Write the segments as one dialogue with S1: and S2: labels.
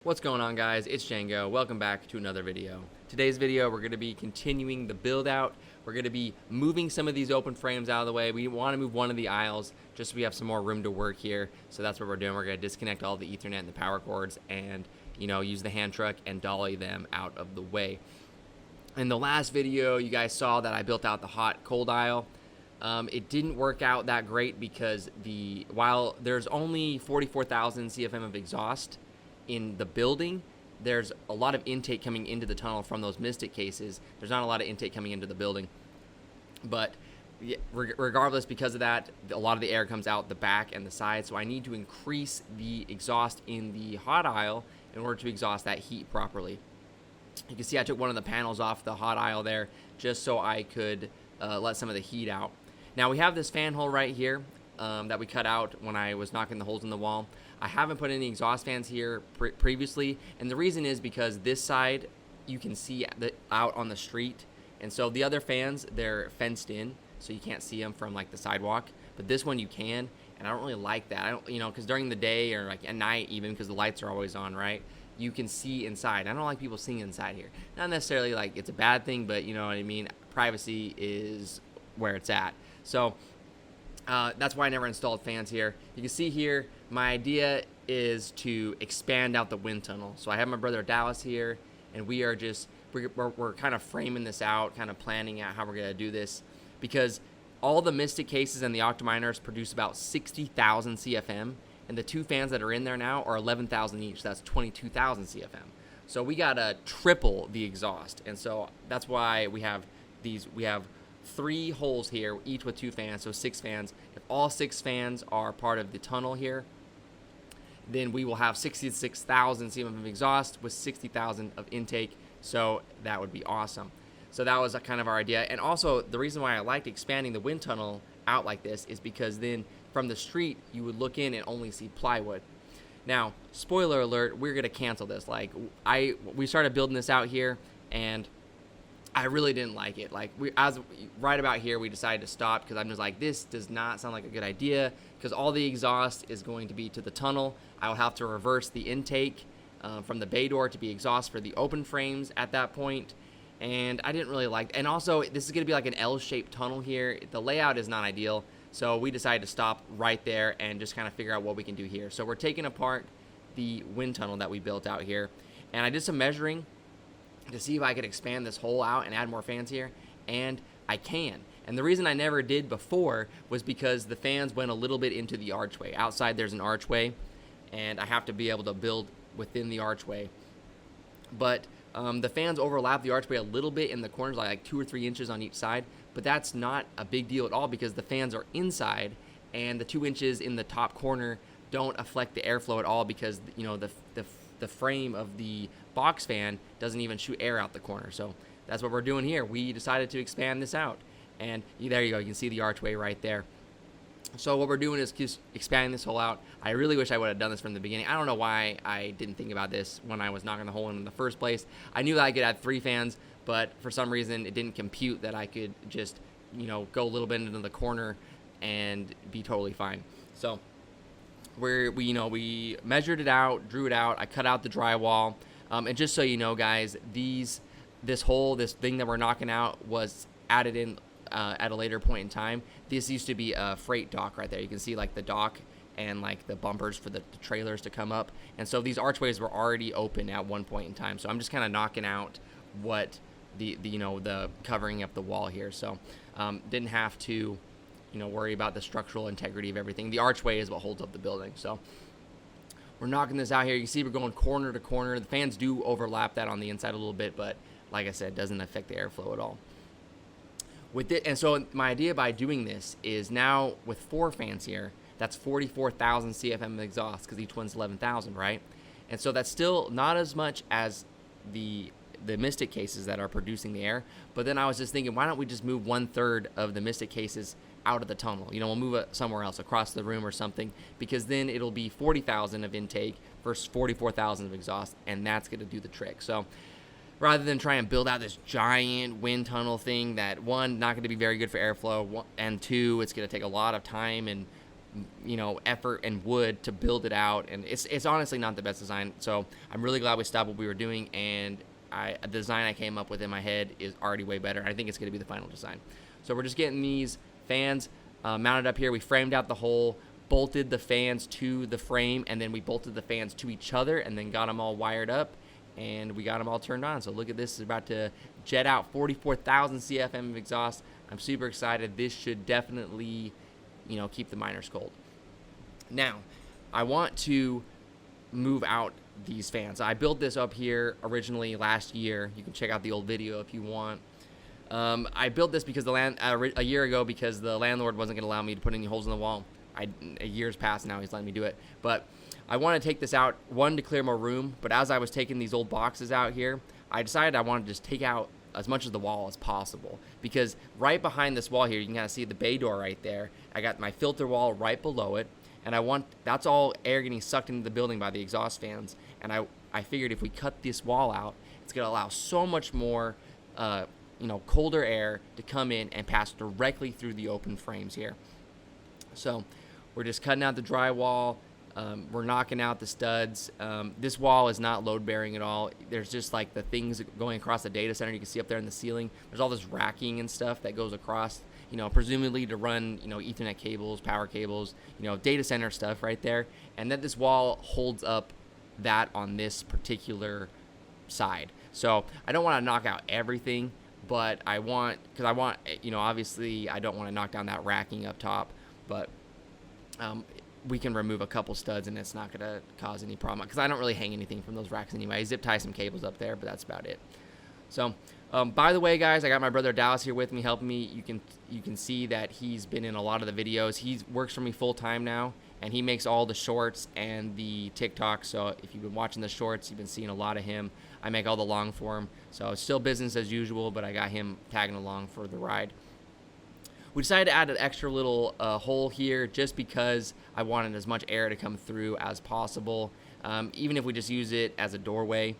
S1: What's going on, guys? It's Django. Welcome back to another video. Today's video, we're going to be continuing the build out. We're going to be moving some of these open frames out of the way. We want to move one of the aisles just so we have some more room to work here. So that's what we're doing. We're going to disconnect all the Ethernet and the power cords and, use the hand truck and dolly them out of the way. In the last video, you guys saw that I built out the hot cold aisle. It didn't work out that great because while there's only 44,000 CFM of exhaust in the building, there's a lot of intake coming into the tunnel from those Mystic cases. There's not a lot of intake coming into the building, but regardless, because of that, a lot of the air comes out the back and the side, so I need to increase the exhaust in the hot aisle in order to exhaust that heat properly. You can see I took one of the panels off the hot aisle there just so I could let some of the heat out. Now we have this fan hole right here that we cut out when I was knocking the holes in the wall. I haven't put any exhaust fans here previously, and the reason is because this side you can see out on the street, and so the other fans, they're fenced in, so you can't see them from like the sidewalk, but this one you can, and I don't really like that. I don't, because during the day or like at night even, because the lights are always on, right, you can see inside. I don't like people seeing inside here. Not necessarily like it's a bad thing, but you know what I mean, privacy is where it's at. So that's why I never installed fans here. You can see here, my idea is to expand out the wind tunnel. So I have my brother Dallas here, and we are just, we're kind of framing this out, kind of planning out how we're gonna do this, because all the Mystic cases and the Octominers produce about 60,000 CFM, and the two fans that are in there now are 11,000 each. That's 22,000 CFM. So we gotta triple the exhaust, and so that's why we have 3 holes here, each with 2 fans, so 6 fans. If all 6 fans are part of the tunnel here, then we will have 66,000 CFM of exhaust with 60,000 of intake, so that would be awesome. So that was kind of our idea. And also, the reason why I liked expanding the wind tunnel out like this is because then from the street, you would look in and only see plywood. Now, spoiler alert, we're going to cancel this. Like, we started building this out here, and I really didn't like it. Like, right about here, we decided to stop because I'm just like, this does not sound like a good idea, because all the exhaust is going to be to the tunnel. I will have to reverse the intake from the bay door to be exhaust for the open frames at that point, and I didn't really like. And also, this is going to be like an L-shaped tunnel here. The layout is not ideal, so we decided to stop right there and just kind of figure out what we can do here. So we're taking apart the wind tunnel that we built out here, and I did some measuring to see if I could expand this hole out and add more fans here, and I can. And the reason I never did before was because the fans went a little bit into the archway. Outside there's an archway, and I have to be able to build within the archway. But the fans overlap the archway a little bit in the corners, like 2 or 3 inches on each side, but that's not a big deal at all because the fans are inside, and the 2 inches in the top corner don't affect the airflow at all because, the frame of the box fan doesn't even shoot air out the corner. So that's what we're doing here. We decided to expand this out, and there you go. You can see the archway right there. So what we're doing is just expanding this hole out. I really wish I would have done this from the beginning. I don't know why I didn't think about this when I was knocking the hole in the first place. I knew that I could add 3 fans, but for some reason it didn't compute that I could just, go a little bit into the corner and be totally fine. So we measured it out, drew it out. I cut out the drywall, and just so you know, guys, this thing that we're knocking out was added in at a later point in time. This used to be a freight dock right there. You can see like the dock and like the bumpers for the trailers to come up, and so these archways were already open at one point in time. So I'm just kind of knocking out what the covering up the wall here. So didn't have to worry about the structural integrity of everything. The archway is what holds up the building. So we're knocking this out here. You can see we're going corner to corner. The fans do overlap that on the inside a little bit, but like I said, it doesn't affect the airflow at all. And so my idea by doing this is now with 4 fans here, that's 44,000 CFM of exhaust because each one's 11,000, right? And so that's still not as much as the Mystic cases that are producing the air. But then I was just thinking, why don't we just move 1/3 of the Mystic cases out of the tunnel? We'll move it somewhere else, across the room or something, because then it'll be 40,000 of intake versus 44,000 of exhaust, and that's going to do the trick. So rather than try and build out this giant wind tunnel thing that, 1, not going to be very good for airflow, and 2, it's going to take a lot of time and effort and wood to build it out, and it's honestly not the best design. So I'm really glad we stopped what we were doing, and the design I came up with in my head is already way better. I think it's going to be the final design. So we're just getting these fans mounted up here. We framed out the hole, bolted the fans to the frame, and then we bolted the fans to each other, and then got them all wired up, and we got them all turned on. So look at this, it's about to jet out 44,000 CFM of exhaust. I'm super excited. This should definitely keep the miners cold. Now I want to move out these fans. I built this up here originally last year. You can check out the old video if you want. I built this because a year ago, because the landlord wasn't going to allow me to put any holes in the wall. A year's passed now, he's letting me do it. But I want to take this out, one, to clear more room, but as I was taking these old boxes out here, I decided I wanted to just take out as much of the wall as possible, because right behind this wall here, you can kind of see the bay door right there. I got my filter wall right below it, and that's all air getting sucked into the building by the exhaust fans. And I figured if we cut this wall out, it's going to allow so much more colder air to come in and pass directly through the open frames here. So we're just cutting out the drywall. We're knocking out the studs. This wall is not load bearing at all. There's just like the things going across the data center. You can see up there in the ceiling, there's all this racking and stuff that goes across, presumably to run, Ethernet cables, power cables, data center stuff right there. And then this wall holds up that on this particular side. So I don't want to knock out everything, but obviously I don't want to knock down that racking up top, but we can remove a couple studs and it's not going to cause any problem, because I don't really hang anything from those racks anyway. I zip tie some cables up there, but that's about it. So by the way, guys, I got my brother Dallas here with me helping me. You can see that he's been in a lot of the videos. He works for me full time now, and he makes all the shorts and the TikTok. So if you've been watching the shorts, you've been seeing a lot of him. I make all the long for him. So it's still business as usual, but I got him tagging along for the ride. We decided to add an extra little hole here just because I wanted as much air to come through as possible. Even if we just use it as a doorway,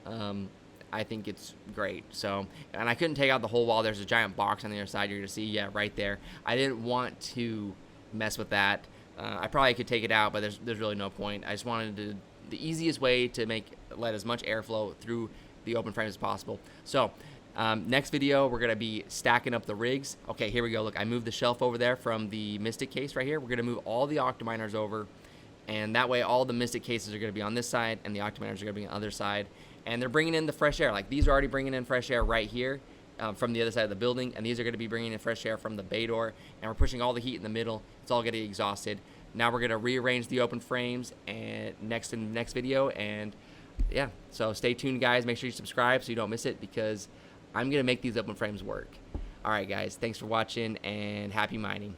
S1: I think it's great. So, and I couldn't take out the whole wall. There's a giant box on the other side. You're going to see, right there. I didn't want to mess with that. I probably could take it out, but there's really no point. I just wanted the easiest way to let as much airflow through the open frame as possible. So next video, we're going to be stacking up the rigs. Okay, here we go. Look, I moved the shelf over there from the Mystic case right here. We're going to move all the Octominers over, and that way all the Mystic cases are going to be on this side, and the Octominers are going to be on the other side. And they're bringing in the fresh air. Like, these are already bringing in fresh air right here from the other side of the building, and these are going to be bringing in fresh air from the bay door, and we're pushing all the heat in the middle. It's all getting exhausted. Now we're going to rearrange the open frames and in the next video, and yeah, so stay tuned, guys. Make sure you subscribe so you don't miss it, because I'm going to make these open frames work. All right, guys, thanks for watching, and happy mining.